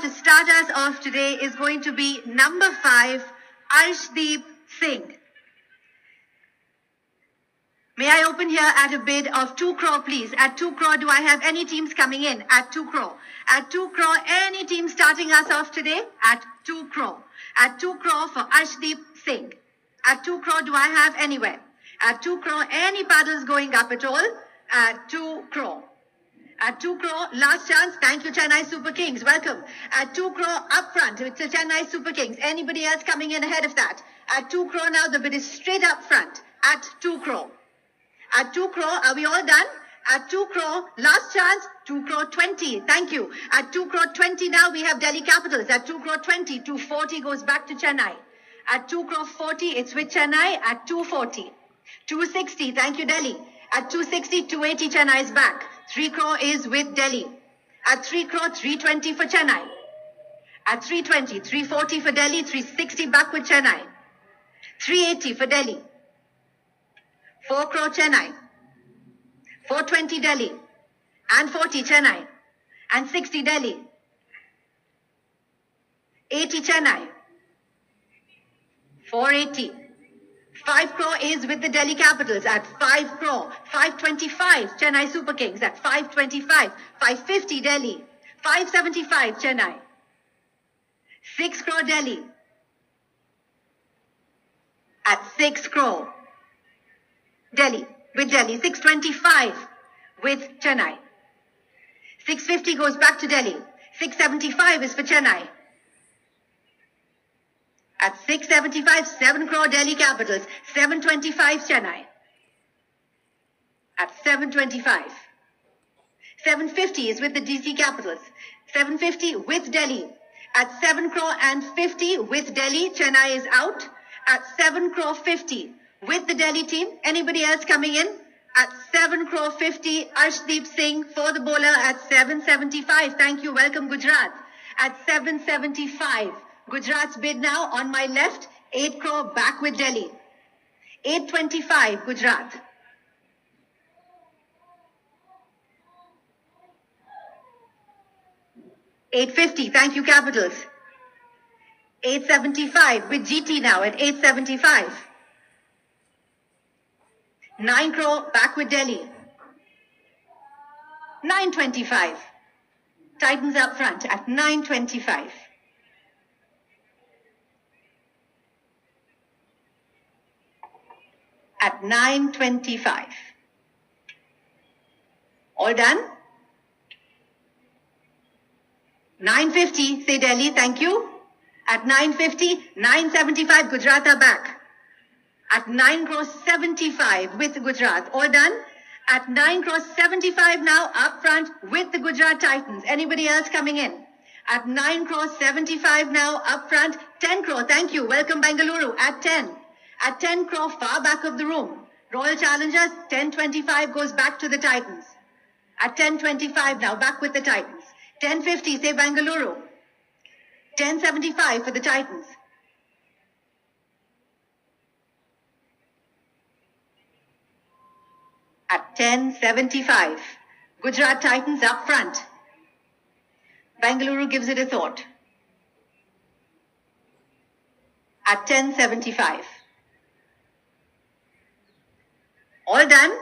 to start us off today is going to be number 5, Arshdeep Singh. May I open here at a bid of 2 crore, please? At 2 crore, do I have any teams coming in? At 2 crore. At 2 crore, any team starting us off today? At 2 crore. At 2 crore for Arshdeep Singh. At 2 crore, do I have anywhere? At 2 crore, any paddles going up at all? At 2 crore. At 2 crore, last chance. Thank you, Chennai Super Kings. Welcome. At 2 crore, up front, it's the Chennai Super Kings. Anybody else coming in ahead of that? At 2 crore now, the bid is straight up front. At 2 crore. At 2 crore, are we all done? At 2 crore, last chance, 2 crore 20. Thank you. At 2 crore 20 now, we have Delhi Capitals. At 2 crore 20, 240 goes back to Chennai. At 2 crore 40, it's with Chennai. At 240. 260, thank you, Delhi. At 260, 280, Chennai is back. 3 crore is with Delhi. At 3 crore, 320 for Chennai. At 320, 340 for Delhi, 360 back with Chennai. 380 for Delhi. 4 crore Chennai. 420 Delhi. And 40 Chennai. And 60 Delhi. 80 Chennai. 480. 5 crore is with the Delhi Capitals at 5 crore. 525 Chennai Super Kings at 525. 550 Delhi. 575 Chennai. 6 crore Delhi. At 6 crore. Delhi. With Delhi. 625 with Chennai. 650 goes back to Delhi. 675 is for Chennai. At 675, 7 crore Delhi Capitals. 725 Chennai. At 725. 750 is with the DC Capitals. 750 with Delhi. At 7 crore and 50 with Delhi, Chennai is out. At 7 crore 50 with the Delhi team. Anybody else coming in? At 7 crore 50, Arshdeep Singh for the bowler at 775. Thank you. Welcome, Gujarat. At 775. Gujarat's bid now on my left. 8 crore back with Delhi. 825, Gujarat. $850, thank you, Capitals. 875 with GT now at 875. 9 crore back with Delhi. 925. Titans up front at 925. At 925. All done? 950, say Delhi, thank you. At 950, 975, Gujarat are back. At 9 crore 75 with Gujarat. All done? At 9 crore 75 now up front with the Gujarat Titans. Anybody else coming in? At 9 crore 75 now up front. 10 crore, thank you. Welcome, Bengaluru. At 10. At 10 crore, far back of the room. Royal Challengers, 1025 goes back to the Titans. At 1025 now, back with the Titans. 1050, say Bengaluru. 1075 for the Titans. At 1075, Gujarat Titans up front. Bengaluru gives it a thought. At 1075. All done.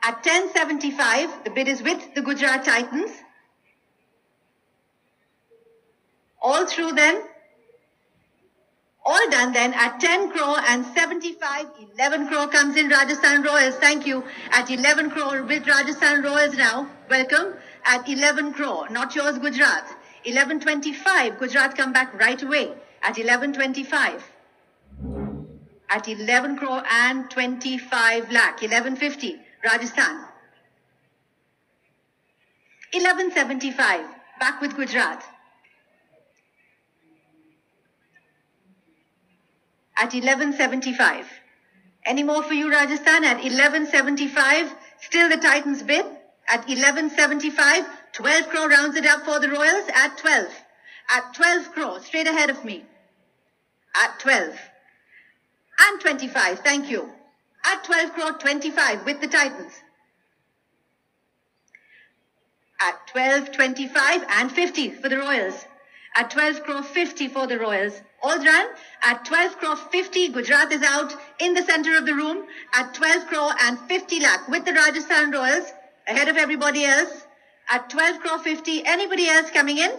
At 1075, the bid is with the Gujarat Titans. All through then. All done then. At 10 crore and 75, 11 crore comes in Rajasthan Royals. Thank you. At 11 crore with Rajasthan Royals now. Welcome. At 11 crore, not yours, Gujarat. 1125, Gujarat come back right away. At 1125. At 11 crore and 25 lakh. 1150, Rajasthan. 1175, back with Gujarat. At 1175. Any more for you, Rajasthan? At 1175, still the Titans bid. At 1175, 12 crore rounds it up for the Royals. At 12. At 12 crore, straight ahead of me. At 12. And 25, thank you. At 12 crore, 25 with the Titans. At 12.25 and 50 for the Royals. At 12 crore 50 for the Royals. All run. At 12 crore 50, Gujarat is out in the center of the room. At 12 crore and 50 lakh with the Rajasthan Royals ahead of everybody else. At 12 crore 50, anybody else coming in?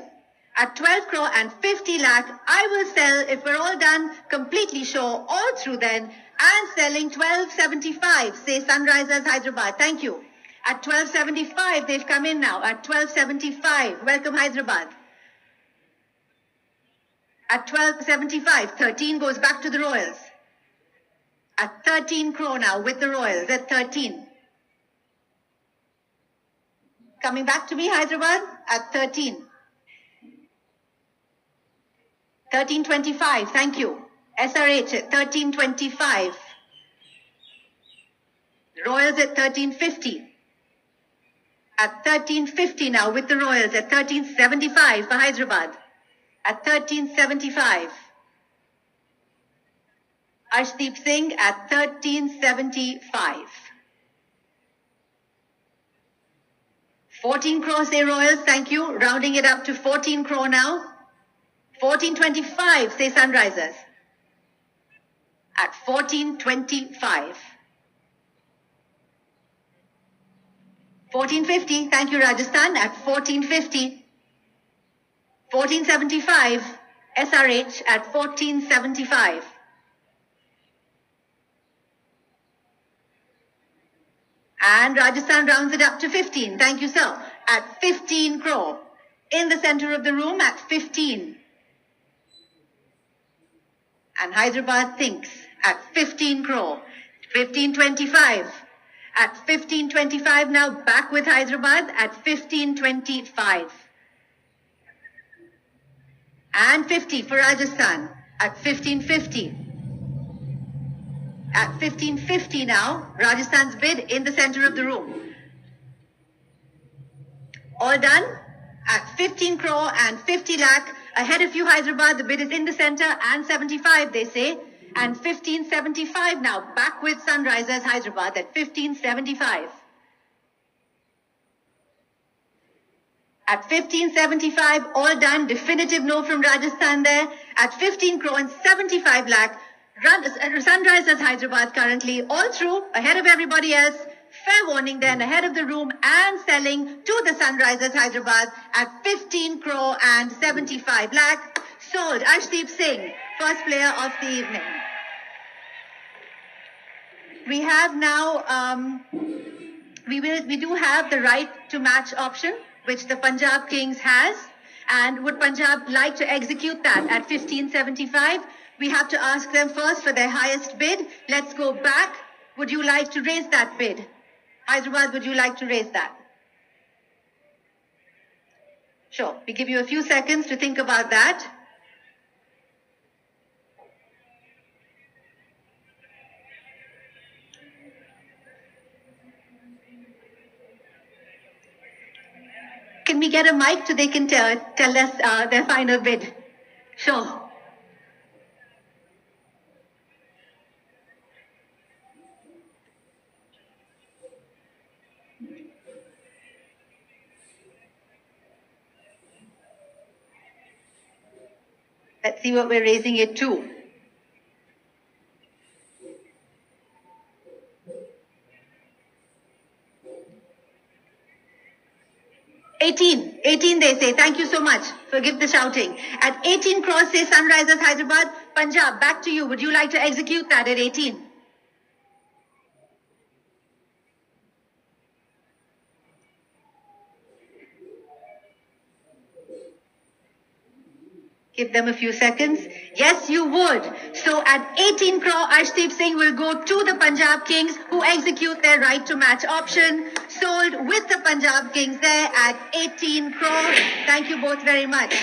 At 12 crore and 50 lakh, I will sell if we're all done, completely sure, all through then, and selling 12.75, say Sunrisers Hyderabad. Thank you. At 12.75, they've come in now. At 12.75, welcome Hyderabad. At 12.75, 13 goes back to the Royals. At 13 crore now with the Royals at 13. Coming back to me, Hyderabad, at 13. 13.25, thank you. SRH at 13.25. Royals at 13.50. At 13.50 now with the Royals at 13.75 for Hyderabad. At 13.75. Arshdeep Singh at 13.75. 14 crore say Royals, thank you. Rounding it up to 14 crore now. 14.25 say Sunrisers. At 14.25. 14.50, thank you Rajasthan at 14.50. 14.75, SRH at 14.75. And Rajasthan rounds it up to 15, thank you sir, at 15 crore. In the center of the room at 15. And Hyderabad thinks at 15 crore. 15.25. At 15.25 now back with Hyderabad at 15.25. And 50 for Rajasthan at 15.50. At 15.50 now, Rajasthan's bid in the center of the room. All done at 15 crore and 50 lakh. Ahead of you, Hyderabad, the bid is in the center and 75, they say. And 15.75 now, back with Sunrisers Hyderabad at 15.75. At 15.75, all done, definitive no from Rajasthan there. At 15 crore and 75 lakh, Sunrisers Hyderabad currently all through, ahead of everybody else. Fair warning then, ahead of the room and selling to the Sunrisers Hyderabad at 15 crore and 75 lakh. Sold. Arshdeep Singh, first player of the evening. We have now, we do have the right to match option, which the Punjab Kings has. And would Punjab like to execute that at 15.75? We have to ask them first for their highest bid. Let's go back. Would you like to raise that bid? Hyderabad, would you like to raise that? Sure. We give you a few seconds to think about that. Can we get a mic so they can tell us their final bid? Sure. Let's see what we're raising it to. $18 they say. Thank you so much. Forgive the shouting. At 18 crores say Sunrisers Hyderabad. Punjab, back to you. Would you like to execute that at 18? Give them a few seconds. Yes, you would. So at 18 crore, Arshdeep Singh will go to the Punjab Kings who execute their right to match option. Sold with the Punjab Kings there at 18 crore. Thank you both very much.